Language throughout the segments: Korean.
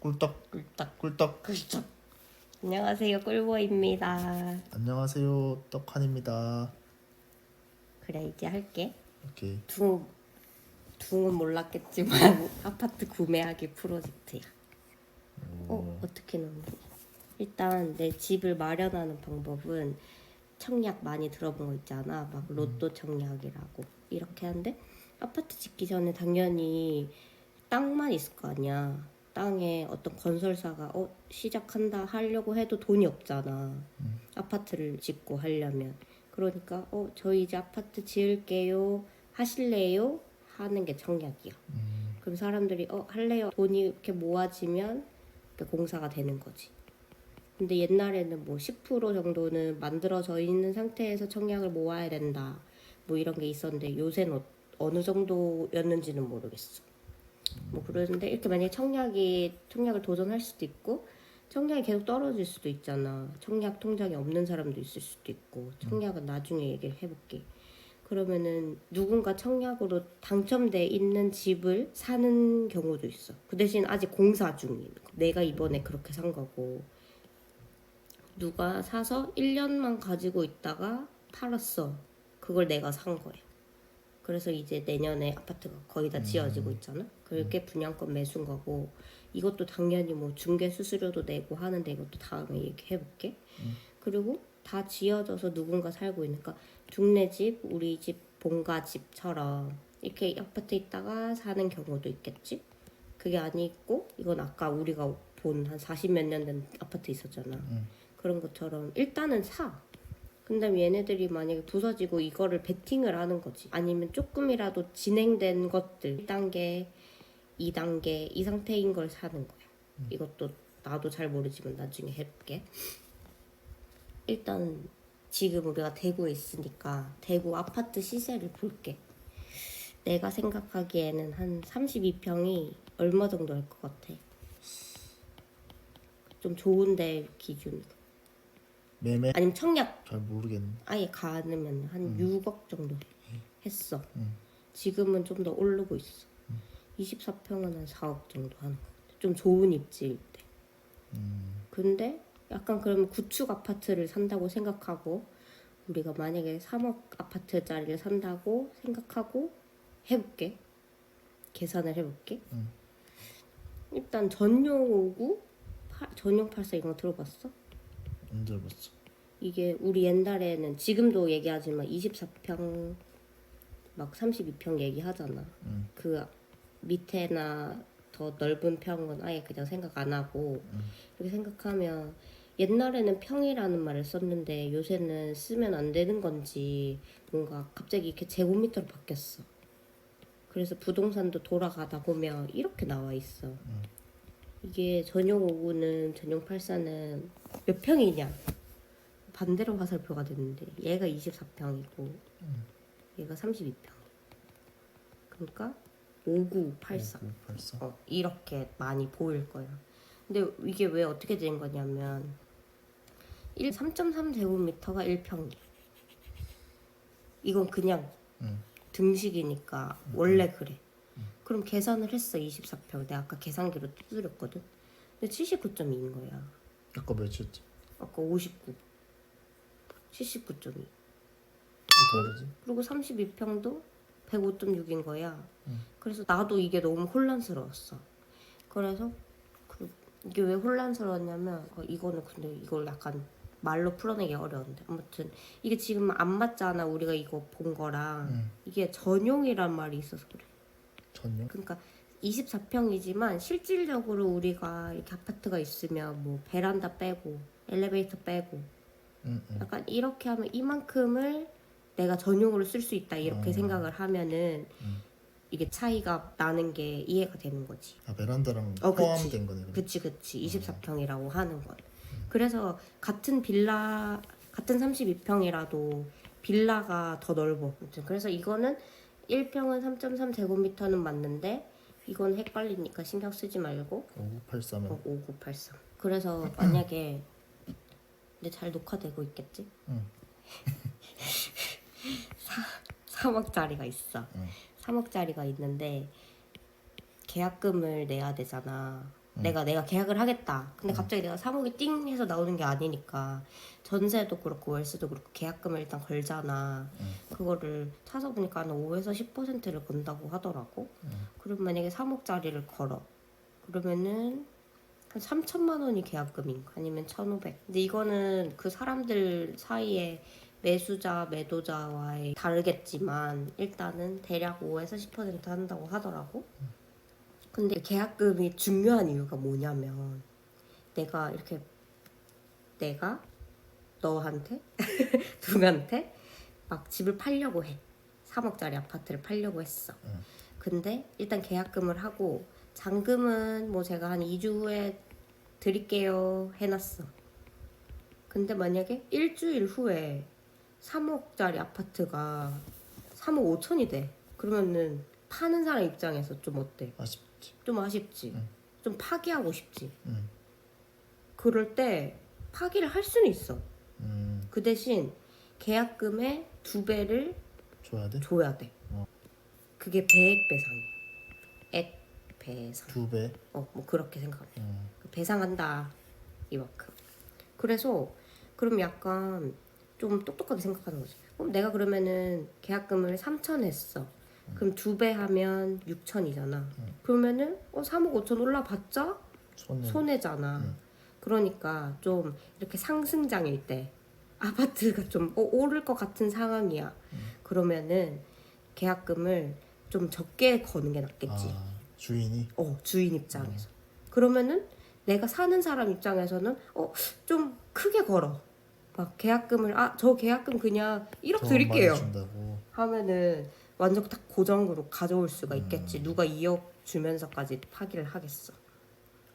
꿀떡 꿀떡 꿀떡. 꿀떡. 안녕하세요, 꿀보입니다. 안녕하세요, 떡한입니다. 그래, 이제 할게. 오케이. 둥은 몰랐겠지만 아파트 구매하기 프로젝트야. 어떻게 넣는지. 일단 내 집을 마련하는 방법은 청약 많이 들어본 거 있잖아. 막 로또 청약이라고 이렇게 하는데, 아파트 짓기 전에 당연히 땅만 있을 거 아니야. 땅에 어떤 건설사가 시작한다 하려고 해도 돈이 없잖아. 아파트를 짓고 하려면. 그러니까 저희 이제 아파트 지을게요, 하실래요? 하는 게 청약이야. 그럼 사람들이 할래요. 돈이 이렇게 모아지면 이렇게 공사가 되는 거지. 근데 옛날에는 뭐 10% 정도는 만들어져 있는 상태에서 청약을 모아야 된다, 뭐 이런 게 있었는데, 요새는 어느 정도였는지는 모르겠어. 뭐 그러는데, 이렇게 만약에 청약을 도전할 수도 있고, 청약이 계속 떨어질 수도 있잖아. 청약 통장이 없는 사람도 있을 수도 있고. 청약은 나중에 얘기를 해볼게. 그러면은 누군가 청약으로 당첨돼 있는 집을 사는 경우도 있어. 그 대신 아직 공사 중인 거. 내가 이번에 그렇게 산 거고, 누가 사서 1년만 가지고 있다가 팔았어. 그걸 내가 산 거야. 그래서 이제 내년에 아파트가 거의 다 지어지고 있잖아. 그게 분양권 매수인 거고, 이것도 당연히 뭐 중개 수수료도 내고 하는데, 이것도 다음에 얘기해볼게. 그리고 다 지어져서 누군가 살고 있으니까, 동네 집, 우리 집, 본가 집처럼 이렇게 아파트에 있다가 사는 경우도 있겠지. 그게 아니고, 이건 아까 우리가 본 한 40 몇 년 된 아파트 있었잖아. 그런 것처럼 일단은 사. 근데 얘네들이 만약에 부서지고 이거를 베팅을 하는 거지. 아니면 조금이라도 진행된 것들 1단계, 2단계 이 상태인 걸 사는 거야. 이것도 나도 잘 모르지만 나중에 해볼게. 일단 지금 우리가 대구에 있으니까 대구 아파트 시세를 볼게. 내가 생각하기에는 한 32평이 얼마 정도 할 것 같아? 좀 좋은데 기준. 매매 아니면 청약 잘 모르겠네. 아예 가능하면 한 6억 정도 했어. 지금은 좀 더 오르고 있어. 24평은 한 4억 정도 하는 것 같아. 좀 좋은 입지일 때. 근데 약간 그러면 구축 아파트를 산다고 생각하고, 우리가 만약에 3억 아파트짜리를 산다고 생각하고 해볼게. 계산을 해볼게. 일단 전용 5구, 전용 84 이런 거 들어봤어? 안 들어봤어. 이게 우리 옛날에는, 지금도 얘기하지만 24평 막 32평 얘기하잖아. 그 밑에나 더 넓은 평은 아예 그냥 생각 안 하고, 이렇게 생각하면 옛날에는 평이라는 말을 썼는데 요새는 쓰면 안 되는 건지 뭔가 갑자기 이렇게 제곱미터로 바뀌었어. 그래서 부동산도 돌아가다 보면 이렇게 나와 있어. 이게 전용 5구는, 전용 84는 몇 평이냐? 반대로 화살표가 됐는데, 얘가 24평이고 얘가 32평. 그러니까 5984. 5984. 이렇게 많이 보일 거야. 근데 이게 왜 어떻게 된 거냐면, 3.3 제곱미터가 1평이야. 이건 그냥 등식이니까 원래 그래. 그럼 계산을 했어. 24평. 내가 아까 계산기로 두드렸거든. 근데 79.2인 거야. 아까 몇이었지? 아까 59. 79.2. 다르지? 그리고 32평도 105.6인 거야. 그래서 나도 이게 너무 혼란스러웠어. 그래서 이게 왜 혼란스러웠냐면, 이거는 근데 이걸 약간 말로 풀어내기 어려운데, 아무튼 이게 지금 안 맞잖아. 우리가 이거 본 거랑. 이게 전용이란 말이 있어서 그래. 전용? 그러니까 24평이지만 실질적으로 우리가 이렇게 아파트가 있으면 뭐 베란다 빼고 엘리베이터 빼고 약간 이렇게 하면 이만큼을 내가 전용으로 쓸 수 있다, 이렇게 생각을 하면은 이게 차이가 나는 게 이해가 되는 거지. 아, 베란다랑 그치. 포함된 거네. 그럼. 그치 24평이라고 하는 건. 그래서 같은 32평이라도 빌라가 더 넓어. 아무튼 그래서 이거는 1평은 3.3 제곱미터는 맞는데, 이건 헷갈리니까 신경 쓰지 말고 5984면 5983. 그래서 만약에, 근데 잘 녹화되고 있겠지? 응. 3억짜리가 있어. 3억짜리가 있는데 계약금을 내야 되잖아. 내가 계약을 하겠다. 근데 갑자기 내가 3억이 띵 해서 나오는 게 아니니까 전세도 그렇고 월세도 그렇고 계약금을 일단 걸잖아. 그거를 찾아보니까 한 5에서 10%를 건다고 하더라고. 그럼 만약에 3억짜리를 걸어. 그러면은 한 3천만 원이 계약금인가? 아니면 1,500. 근데 이거는 그 사람들 사이에 매수자, 매도자와의 다르겠지만 일단은 대략 5에서 10% 한다고 하더라고. 근데 계약금이 중요한 이유가 뭐냐면 내가 너한테 누구한테 막 집을 팔려고 해. 3억짜리 아파트를 팔려고 했어. 근데 일단 계약금을 하고 잔금은 뭐 제가 한 2주 후에 드릴게요 해놨어. 근데 만약에 일주일 후에 3억짜리 아파트가 3억 5천이 돼. 그러면은 파는 사람 입장에서 좀 어때? 아쉽지. 좀 아쉽지. 좀 파기하고 싶지. 음. 그럴 때 파기를 할 수는 있어. 음. 그 대신 계약금의 2배를 줘야 돼. 그게 배액 배상이야. 액 배상. 2배. 뭐 그렇게 생각해. 배상한다 이만큼. 그래서 그럼 약간 좀 똑똑하게 생각하는 거지. 그럼 내가 그러면은 계약금을 3천 했어. 그럼 2배 하면 6천이잖아. 그러면은 3억 5천 올라봤자 손해잖아. 그러니까 좀 이렇게 상승장일 때 아파트가 좀 오를 것 같은 상황이야. 그러면은 계약금을 좀 적게 거는 게 낫겠지. 주인이? 주인 입장에서. 그러면은 내가 사는 사람 입장에서는 좀 크게 걸어. 막 계약금을 저 계약금 그냥 1억 드릴게요 하면은 완전 딱 고정으로 가져올 수가 있겠지. 누가 2억 주면서까지 파기를 하겠어.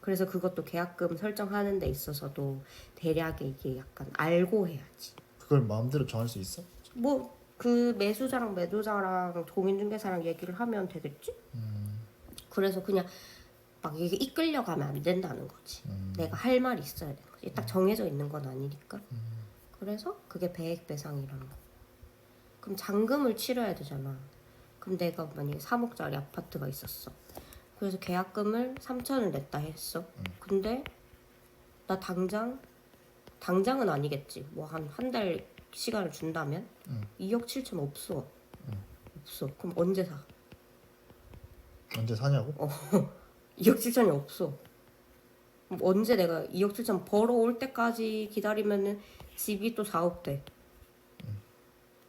그래서 그것도 계약금 설정하는 데 있어서도 대략의 이게 약간 알고 해야지. 그걸 마음대로 정할 수 있어? 뭐 그 매수자랑 매도자랑 공인중개사랑 얘기를 하면 되겠지? 그래서 그냥 막 이게 이끌려가면 안 된다는 거지. 내가 할 말이 있어야 되는 거지. 딱 정해져 있는 건 아니니까. 그래서 그게 배액 배상이라는 거. 그럼 잔금을 치러야 되잖아. 그럼 내가 만약에 3억짜리 아파트가 있었어. 그래서 계약금을 3천을 냈다 했어. 근데 나 당장은 아니겠지. 뭐 한 달 시간을 준다면 2억 7천 없어. 없어. 그럼 언제 사? 언제 사냐고? 2억 7천이 없어. 그럼 언제 내가 2억 7천 벌어올 때까지 기다리면은 집이 또 4억 돼.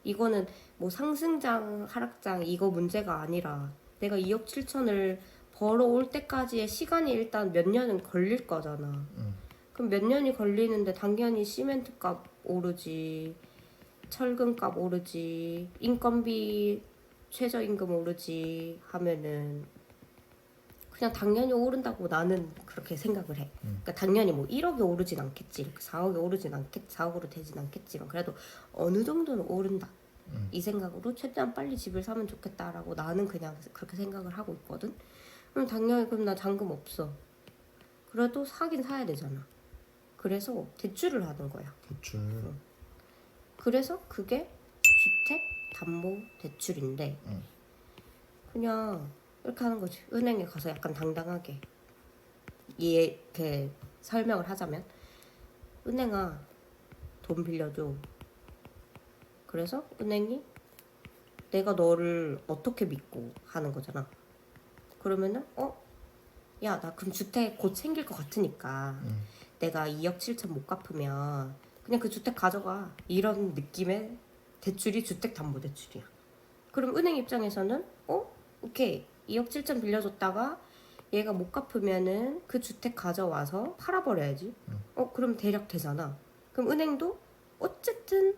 이거는 뭐 상승장 하락장 이거 문제가 아니라 내가 2억 7천을 벌어올 때까지의 시간이 일단 몇 년은 걸릴 거잖아. 그럼 몇 년이 걸리는데 당연히 시멘트 값 오르지, 철근 값 오르지, 인건비 최저임금 오르지 하면은 그냥 당연히 오른다고 나는 그렇게 생각을 해. 그러니까 당연히 뭐 1억이 오르진 않겠지, 이렇게 4억이 오르진 않겠지, 4억으로 되진 않겠지만 그래도 어느 정도는 오른다. 이 생각으로 최대한 빨리 집을 사면 좋겠다라고 나는 그냥 그렇게 생각을 하고 있거든. 그럼 당연히 그럼 나 잔금 없어. 그래도 사긴 사야 되잖아. 그래서 대출을 하는 거야. 대출. 그래서 그게 주택담보대출인데 그냥 이렇게 하는 거지. 은행에 가서 약간 당당하게 이렇게 설명을 하자면 은행아 돈 빌려줘. 그래서 은행이 내가 너를 어떻게 믿고 하는 거잖아. 그러면은 야 나 그럼 주택 곧 생길 것 같으니까 내가 2억 7천 못 갚으면 그냥 그 주택 가져가. 이런 느낌의 대출이 주택담보대출이야. 그럼 은행 입장에서는 오케이 2억 7천 빌려줬다가 얘가 못 갚으면은 그 주택 가져와서 팔아버려야지. 그럼 대략 되잖아. 그럼 은행도 어쨌든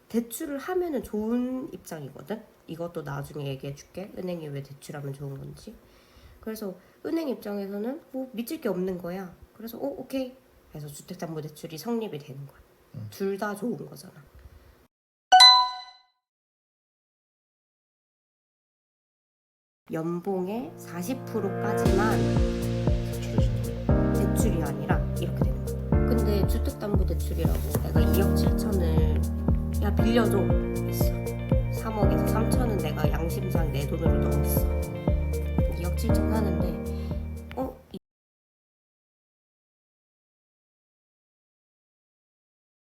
대출을 하면은 좋은 입장이거든. 이것도 나중에 얘기해줄게. 은행이 왜 대출하면 좋은 건지. 그래서 은행 입장에서는 뭐 미칠 게 없는 거야. 그래서 오케이 해서 주택담보대출이 성립이 되는 거야. 둘 다 좋은 거잖아. 연봉의 40%까지만 대출이 아니라 이렇게 되는 거야. 근데 주택담보대출이라고 내가 2억 7천을 야 빌려줘